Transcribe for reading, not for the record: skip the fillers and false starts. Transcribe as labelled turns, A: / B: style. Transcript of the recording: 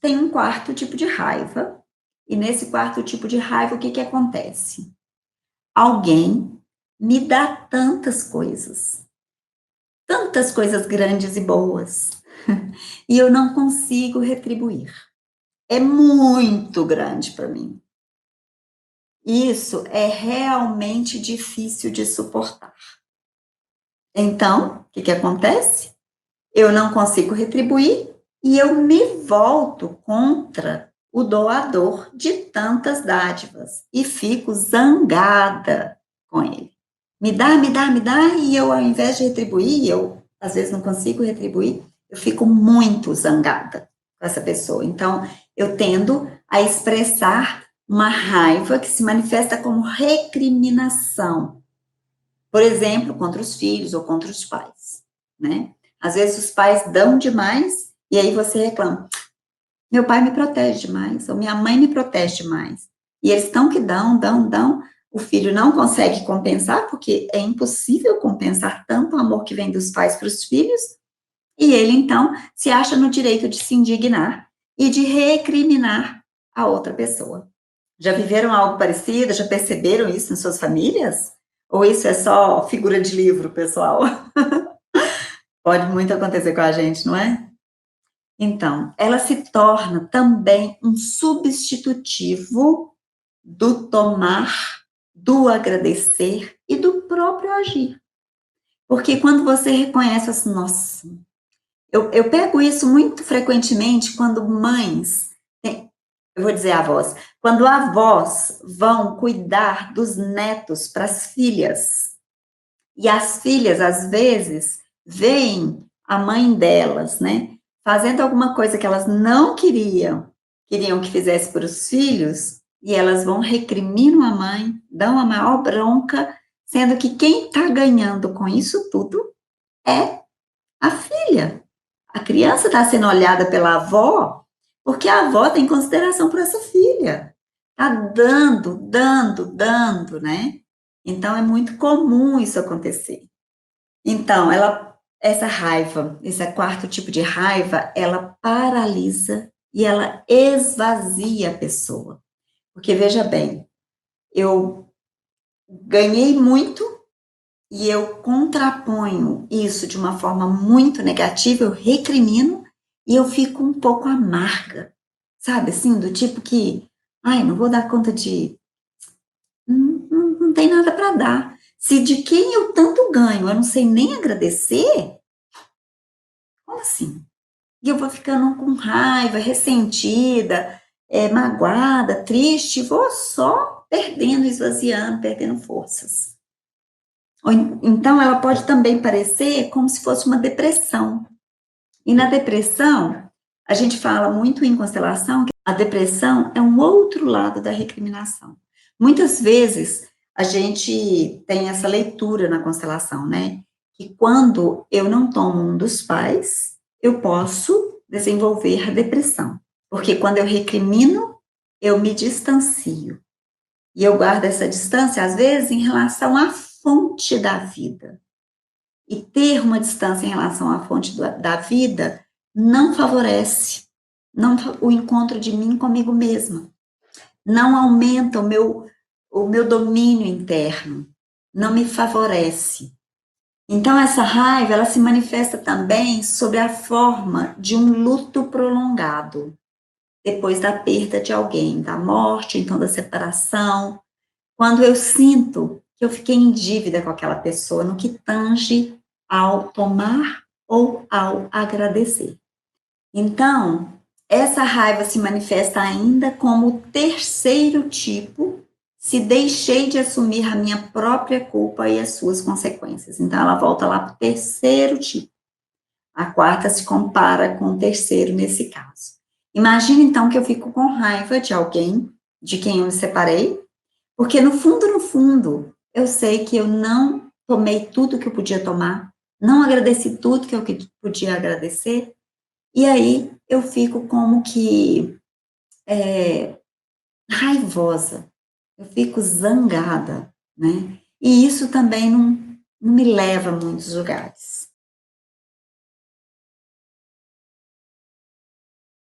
A: tem um quarto tipo de raiva, e nesse quarto tipo de raiva, o que que acontece? Alguém me dá tantas coisas grandes e boas, e eu não consigo retribuir. É muito grande para mim. Isso é realmente difícil de suportar. Então, o que que acontece? Eu não consigo retribuir e eu me volto contra o doador de tantas dádivas e fico zangada com ele. Me dá, e eu, ao invés de retribuir, eu às vezes não consigo retribuir, eu fico muito zangada com essa pessoa. Então, eu tendo a expressar uma raiva que se manifesta como recriminação, por exemplo, contra os filhos ou contra os pais, né? Às vezes os pais dão demais e aí você reclama: meu pai me protege demais, ou minha mãe me protege demais. E eles estão que dão, o filho não consegue compensar, porque é impossível compensar tanto amor que vem dos pais para os filhos, e ele, então, se acha no direito de se indignar e de recriminar a outra pessoa. Já viveram algo parecido? Já perceberam isso em suas famílias? Ou isso é só figura de livro, pessoal? Pode muito acontecer com a gente, não é? Então, ela se torna também um substitutivo do tomar, do agradecer e do próprio agir. Porque quando você reconhece assim, nossa, eu pego isso muito frequentemente quando mães, eu vou dizer avós, quando avós vão cuidar dos netos para as filhas, e as filhas, às vezes, veem a mãe delas, né, fazendo alguma coisa que elas não queriam que fizesse para os filhos, e elas vão recriminam a mãe, dão a maior bronca, sendo que quem está ganhando com isso tudo é a filha. A criança está sendo olhada pela avó, porque a avó tem consideração por essa filha. Está dando, né? Então, é muito comum isso acontecer. Então, essa raiva, esse quarto tipo de raiva, ela paralisa e ela esvazia a pessoa. Porque, veja bem, eu ganhei muito e eu contraponho isso de uma forma muito negativa, eu recrimino e eu fico um pouco amarga, sabe, assim, do tipo que, ai, não vou dar conta de, não tem nada para dar. Se de quem eu tanto ganho, eu não sei nem agradecer, como assim? E eu vou ficando com raiva, ressentida, magoada, triste, vou só perdendo, esvaziando, perdendo forças. Então, ela pode também parecer como se fosse uma depressão. E na depressão, a gente fala muito em constelação que a depressão é um outro lado da recriminação. Muitas vezes, a gente tem essa leitura na constelação, né? Que quando eu não tomo um dos pais, eu posso desenvolver a depressão. Porque quando eu recrimino, eu me distancio. E eu guardo essa distância, às vezes, em relação à fonte da vida. E ter uma distância em relação à fonte da vida não favorece o encontro de mim comigo mesma. Não aumenta o meu domínio interno. Não me favorece. Então, essa raiva, ela se manifesta também sob a forma de um luto prolongado, depois da perda de alguém, da morte, então da separação. Quando eu sinto que eu fiquei em dívida com aquela pessoa, no que tange ao tomar ou ao agradecer. Então, essa raiva se manifesta ainda como o terceiro tipo, se deixei de assumir a minha própria culpa e as suas consequências. Então, ela volta lá para o terceiro tipo. A quarta se compara com o terceiro nesse caso. Imagina, então, que eu fico com raiva de alguém de quem eu me separei, porque no fundo, eu sei que eu não tomei tudo que eu podia tomar, não agradeci tudo que eu podia agradecer, e aí eu fico como que raivosa, eu fico zangada, né? E isso também não me leva a muitos lugares.